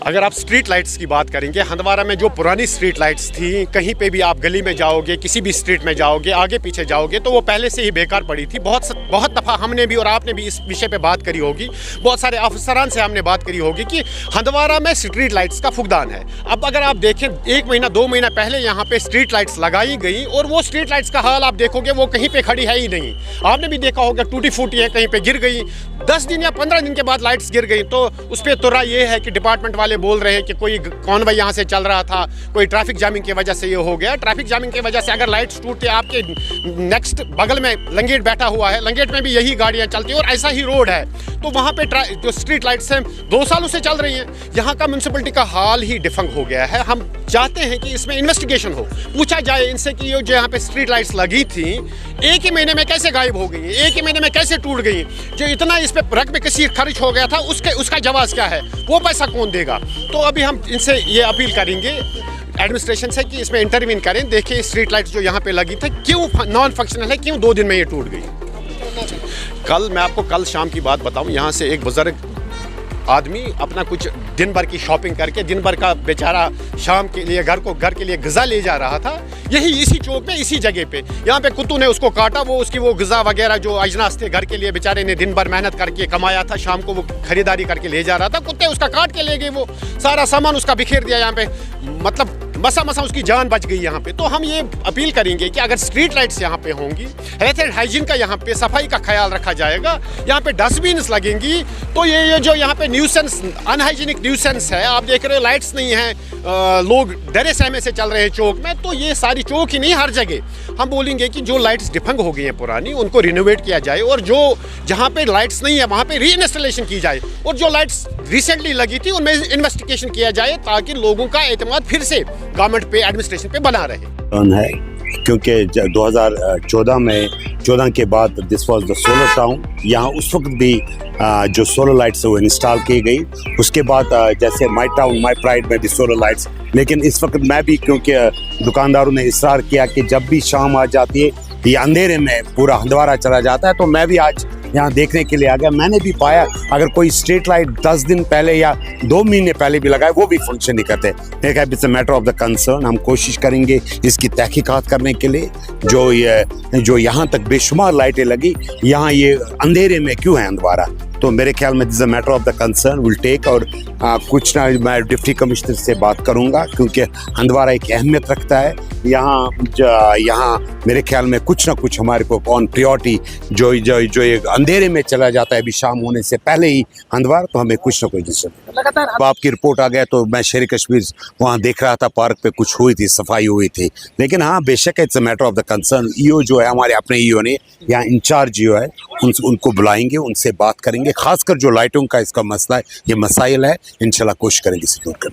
अगर आप street lights की बात करेंगे, हंदवारा में जो पुरानी स्ट्रीट लाइट्स थी, कहीं पे भी आप गली में जाओगे, किसी भी स्ट्रीट में जाओगे, आगे पीछे जाओगे तो वो पहले से ही बेकार पड़ी थी। बहुत दफ़ा हमने भी और आपने भी इस विषय पे बात करी होगी, बहुत सारे अफसरान से हमने बात करी होगी कि हंदवारा में स्ट्रीट लाइट्स का फुकदान है। अब अगर आप देखें 1 महीना 2 महीना पहले यहाँ पे स्ट्रीट लाइट्स लगाई गई और वो स्ट्रीट लाइट्स का हाल आप देखोगे वो कहीं पे खड़ी है ही नहीं। आपने भी देखा होगा टूटी फूटी है, कहीं पे गिर गई, 10 दिन या 15 दिन के बाद लाइट्स गिर गई। तो उस पर तुरा ये है कि डिपार्टमेंट वाले बोल रहे हैं कि कोई कॉन्वॉय यहाँ से चल रहा था, कोई ट्रैफिक जामिंग की वजह से ये हो गया। ट्रैफिक जामिंग की वजह से अगर लाइट्स टूटते, आपके नेक्स्ट बगल में लंगेट बैठा हुआ है, लंगेट में भी यही गाड़ियाँ चलती हैं और ऐसा ही रोड है, तो वहाँ पे जो स्ट्रीट लाइट्स हैं 2 सालों से चल रही हैं। यहाँ का म्यूनसिपलिटी का हाल ही डिफंग हो गया है। हम चाहते हैं कि इसमें इन्वेस्टिगेशन हो, पूछा जाए इनसे कि ये जो यहाँ पे स्ट्रीट लाइट्स लगी थी 1 ही महीने में कैसे गायब हो गई, 1 ही महीने में कैसे टूट गई, जो इतना इस पर रकबे किसी खर्च हो गया था उसका जवाब क्या है, वो पैसा कौन देगा। तो अभी हम इनसे ये अपील करेंगे एडमिनिस्ट्रेशन से कि इसमें इंटरवीन करें, देखिए स्ट्रीट लाइट्स जो यहाँ पे लगी थी क्यों नॉन फंक्शनल है, क्यों 2 दिन में ये टूट गई। मैं आपको कल शाम की बात बताऊं, यहाँ से एक बुजुर्ग आदमी अपना कुछ दिन भर की शॉपिंग करके, दिन भर का बेचारा शाम के लिए घर के लिए ग़िज़ा ले जा रहा था, यही इसी चौक पे, इसी जगह पे। यहाँ पे कुत्तों ने उसको काटा, वो ग़िज़ा वगैरह जो अजनास थे घर के लिए बेचारे ने दिन भर मेहनत करके कमाया था, शाम को वो खरीदारी करके ले जा रहा था, कुत्ते उसका काट के ले गए, वो सारा सामान उसका बिखेर दिया यहाँ पे, मतलब मसा उसकी जान बच गई यहाँ पे। तो हम ये अपील करेंगे कि अगर स्ट्रीट लाइट्स यहाँ पे होंगी, हेल्थ एंड हाइजीन का यहाँ पे सफाई का ख्याल रखा जाएगा, यहाँ पे डस्टबिन्स लगेंगी, तो ये जो यहाँ पे न्यूसेंस, अनहाइजीनिक न्यूसेंस है, आप देख रहे हो लाइट्स नहीं है, लोग डरे सहमे से चल रहे हैं चौक में, तो ये सारी चौक ही नहीं हर जगह हम बोलेंगे कि जो लाइट्स डिफंग हो गई हैं पुरानी, उनको रिनोवेट किया जाए और जो जहाँ पे लाइट्स नहीं है वहाँ पे री इंस्टॉलेशन की जाए और जो लाइट्स रिसेंटली लगी थी उनमें इन्वेस्टिगेशन किया जाए ताकि लोगों का एतमाद फिर से गवर्नमेंट पे, एडमिनिस्ट्रेशन पे बना रहे। है क्योंकि 2014 के बाद this was the solar town, यहाँ उस वक्त भी जो सोलर लाइट्स वो इंस्टॉल की गई। उसके बाद जैसे माई टाउन माई प्राइड में भी सोलर लाइट्स, लेकिन इस वक्त मैं भी, क्योंकि दुकानदारों ने इसरार किया कि जब भी शाम आ जाती है ये अंधेरे में पूरा हंदवारा चला जाता है, तो मैं भी आज यहाँ देखने के लिए आ गया। मैंने भी पाया अगर कोई स्ट्रीट लाइट 10 दिन पहले या 2 महीने पहले भी लगाए वो भी फंक्शन नहीं करते। It's a matter of the concern. हम कोशिश करेंगे इसकी तहकीकात करने के लिए। जो यहाँ तक बेशुमार लाइटें लगी, यहाँ ये अंधेरे में क्यों है हंदवारा, तो मेरे ख्याल में this a matter of the concern will take. और कुछ ना, मैं डिप्टी कमिश्नर से बात करूँगा क्योंकि हंदवारा एक अहमियत रखता है यहाँ मेरे ख्याल में कुछ ना कुछ हमारे को ऑन प्रियोरिटी जो एक अंधेरे में चला जाता है अभी शाम होने से पहले ही हंदवारा, तो हमें कुछ ना कुछ डिसीजन। अब आपकी रिपोर्ट आ गया तो मैं शेर कश्मीर वहाँ देख रहा था, पार्क पे कुछ हुई थी, सफाई हुई थी, लेकिन हाँ बेशक it's a matter of the concern. EO जो है हमारे अपने ईओ ने यहाँ इंचार्ज ईओ है, उनको बुलाएंगे, उनसे बात करेंगे, खासकर जो लाइटों का इसका मसला है, ये मसाइल है, इंशाल्लाह कोशिश करेंगे इसे दूर करने।